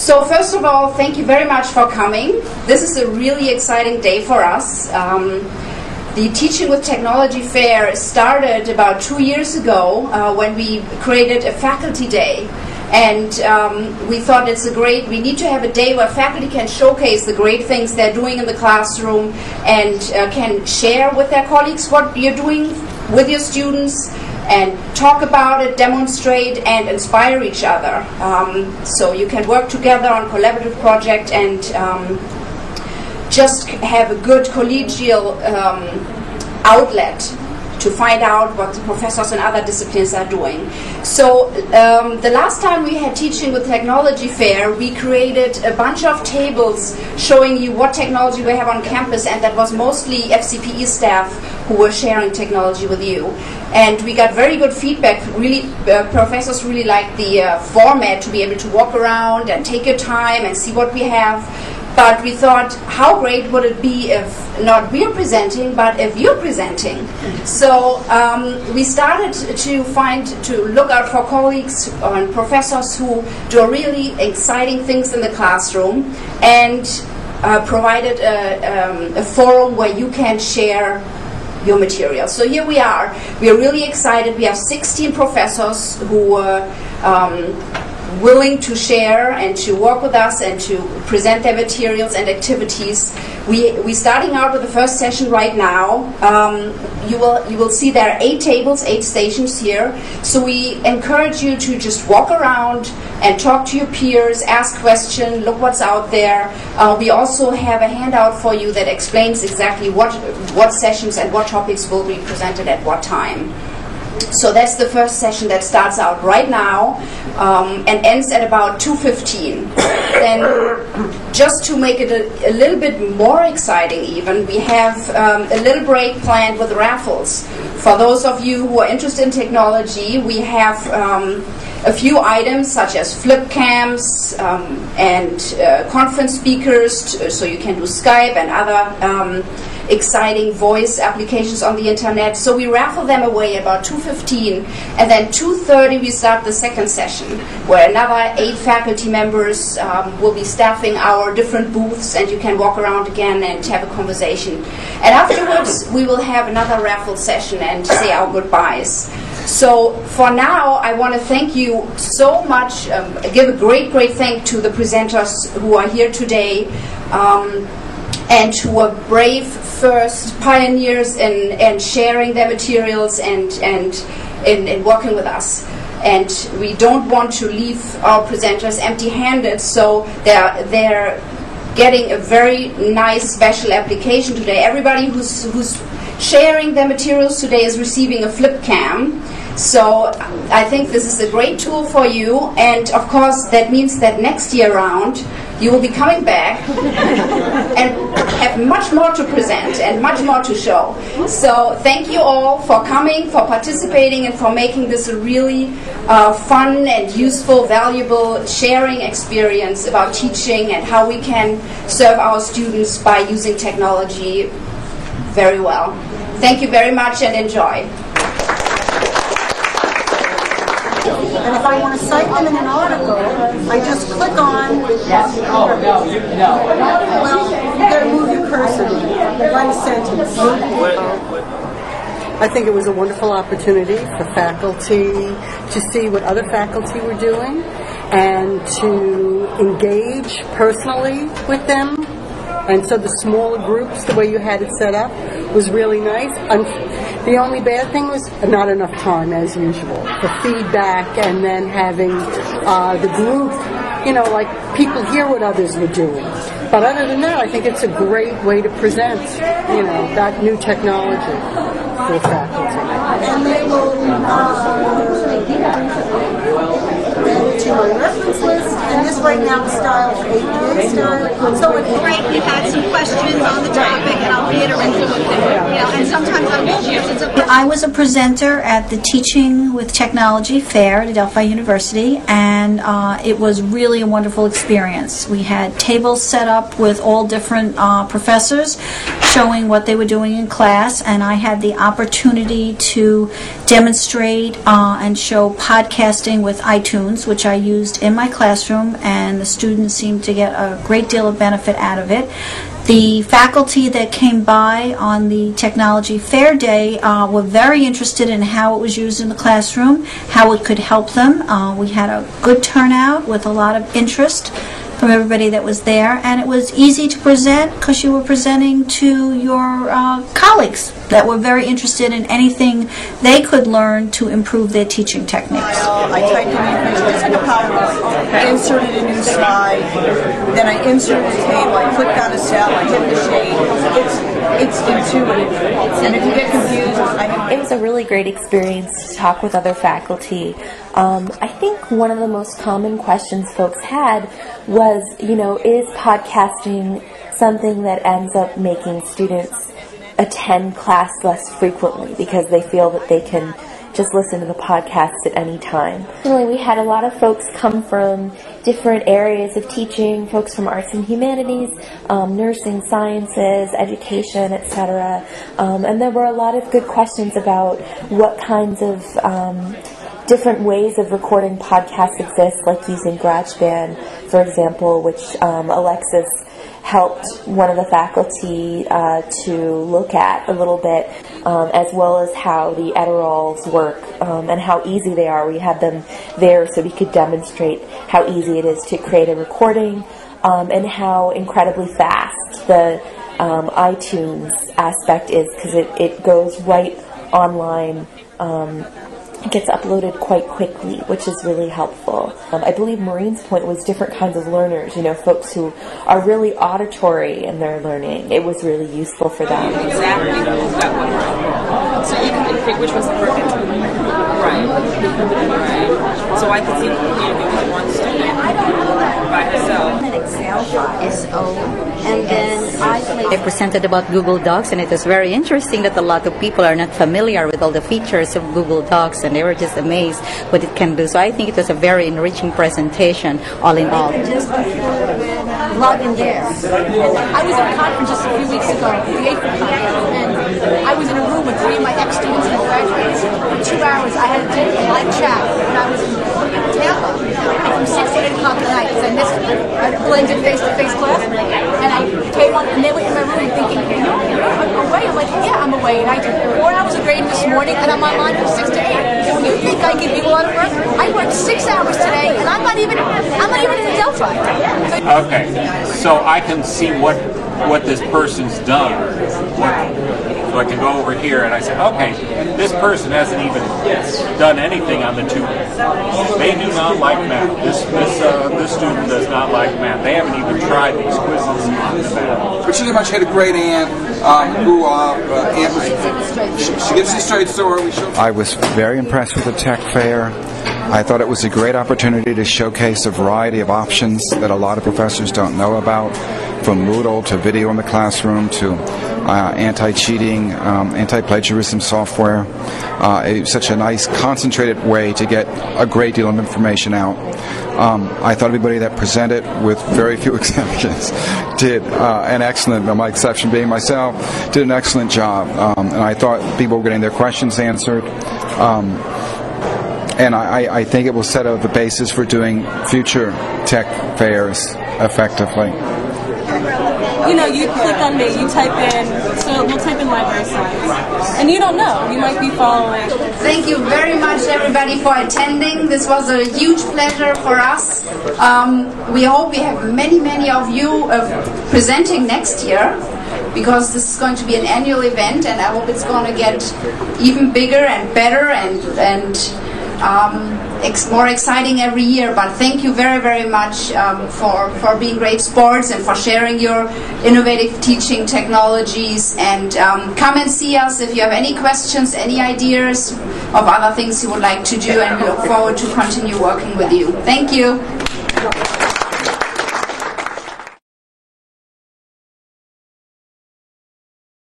So first of all, thank you very much for coming. This is a really exciting day for us. The Teaching with Technology Fair started about 2 years ago when we created a faculty day. And we thought we need to have a day where faculty can showcase the great things they're doing in the classroom and can share with their colleagues what you're doing with your students and talk about it, demonstrate, and inspire each other. So you can work together on collaborative project and just have a good collegial outlet to find out what the professors in other disciplines are doing. So the last time we had Teaching with Technology Fair, we created a bunch of tables showing you what technology we have on campus, and that was mostly FCPE staff who were sharing technology with you. And we got very good feedback. Really, professors really liked the format, to be able to walk around and take your time and see what we have. But we thought, how great would it be if not we're presenting, but if you're presenting? So we started to look out for colleagues and professors who do really exciting things in the classroom, and provided a forum where you can share your material. So here we are. We are really excited. We have 16 professors who are willing to share and to work with us and to present their materials and activities. We're starting out with the first session right now. You will see there are 8 tables, 8 stations here. So we encourage you to just walk around and talk to your peers, ask questions, look what's out there. We also have a handout for you that explains exactly what sessions and what topics will be presented at what time. So that's the first session that starts out right now and ends at about 2:15. Then, just to make it a little bit more exciting even, we have a little break planned with raffles. For those of you who are interested in technology, we have a few items such as flip cams and conference speakers, so you can do Skype and other exciting voice applications on the internet. So we raffle them away about 2:15, and then 2:30 we start the second session, where another 8 faculty members will be staffing our different booths, and you can walk around again and have a conversation. And afterwards we will have another raffle session and say our goodbyes. So for now, I want to thank you so much, give a great thank to the presenters who are here today, and who are brave first pioneers in sharing their materials and in working with us. And we don't want to leave our presenters empty-handed, so they're getting a very nice special application today. Everybody who's sharing their materials today is receiving a flip cam. So I think this is a great tool for you, and of course that means that next year round you will be coming back and have much more to present and much more to show. So thank you all for coming, for participating, and for making this a really fun and useful, valuable sharing experience about teaching and how we can serve our students by using technology very well. Thank you very much and enjoy. And if I want to cite them in an article, I just click on. Well, you got to move your cursor. Write a sentence. I think it was a wonderful opportunity for faculty to see what other faculty were doing and to engage personally with them. And so the smaller groups, the way you had it set up, was really nice. The only bad thing was not enough time, as usual, for feedback and then having the group, like people hear what others were doing. But other than that, I think it's a great way to present, that new technology for faculty. And they will add to my reference list, and this right now is style for APA style. So it's great. We've had some questions on the topic, and I'll reiterate them with them. And sometimes I will questions of I was a presenter at the Teaching with Technology Fair at Adelphi University, and it was really a wonderful experience. We had tables set up with all different professors showing what they were doing in class, and I had the opportunity to demonstrate and show podcasting with iTunes, which I used in my classroom, and the students seemed to get a great deal of benefit out of it. The faculty that came by on the Technology Fair Day were very interested in how it was used in the classroom, how it could help them. We had a good turnout with a lot of interest from everybody that was there, and it was easy to present because you were presenting to your colleagues that were very interested in anything they could learn to improve their teaching techniques. I typed in the information, just like a PowerPoint, inserted a new slide, then I inserted a table, I clicked on a cell, I hit the shade. It's intuitive, and if you get confused, it was a really great experience to talk with other faculty. I think one of the most common questions folks had was, is podcasting something that ends up making students attend class less frequently because they feel that they can just listen to the podcast at any time. We had a lot of folks come from different areas of teaching, folks from arts and humanities, nursing, sciences, education, etc. And there were a lot of good questions about what kinds of different ways of recording podcasts exist, like using GarageBand, for example, which Alexis helped one of the faculty to look at a little bit, as well as how the Eterols work and how easy they are. We had them there so we could demonstrate how easy it is to create a recording and how incredibly fast the iTunes aspect is, because it goes right online. It gets uploaded quite quickly, which is really helpful. I believe Maureen's point was different kinds of learners, folks who are really auditory in their learning. It was really useful for them. Exactly. So you can pick which was the perfect. Right. So I could see, with one student by herself. An Excel file. And then I presented about Google Docs, and it was very interesting that a lot of people are not familiar with all the features of Google Docs, and they were just amazed what it can do. So I think it was a very enriching presentation, all in all. Just log in there. I was at a conference just a few weeks ago, the AFER conference, and I was in a room with 3 of my ex-students and graduates. For 2 hours, I had a live chat when I was in Tampa, from 6 to 8 o'clock at night, because I missed a blended face-to-face class, and I came on, and they went in my room thinking, you're away? I'm like, yeah, I'm away, and I did 4 hours of grading this morning, and I'm online from 6 to 8. When you think I give you a lot of work, I worked 6 hours today, and I'm not even in Delphi. Okay, so I can see what this person's done. So I can go over here and I say, okay, this person hasn't even done anything on the tutor. They do not like math. This student does not like math. They haven't even tried these quizzes on the math. But she pretty much had a great aunt who she gives you straight story. I was very impressed with the tech fair. I thought it was a great opportunity to showcase a variety of options that a lot of professors don't know about, from Moodle to video in the classroom to anti-cheating, anti-plagiarism software. It's such a nice, concentrated way to get a great deal of information out. I thought everybody that presented, with very few exceptions, did an excellent, my exception being myself, did an excellent job. And I thought people were getting their questions answered. And I think it will set up the basis for doing future tech fairs effectively. You click on me, you type in, so we'll type in library science, and you don't know, you might be following. Thank you very much, everybody, for attending. This was a huge pleasure for us. We hope we have many of you presenting next year, because this is going to be an annual event, and I hope it's going to get even bigger and better and more exciting every year. But thank you very much for being great sports and for sharing your innovative teaching technologies. And come and see us if you have any questions, any ideas of other things you would like to do, and we look forward to continue working with you. Thank you.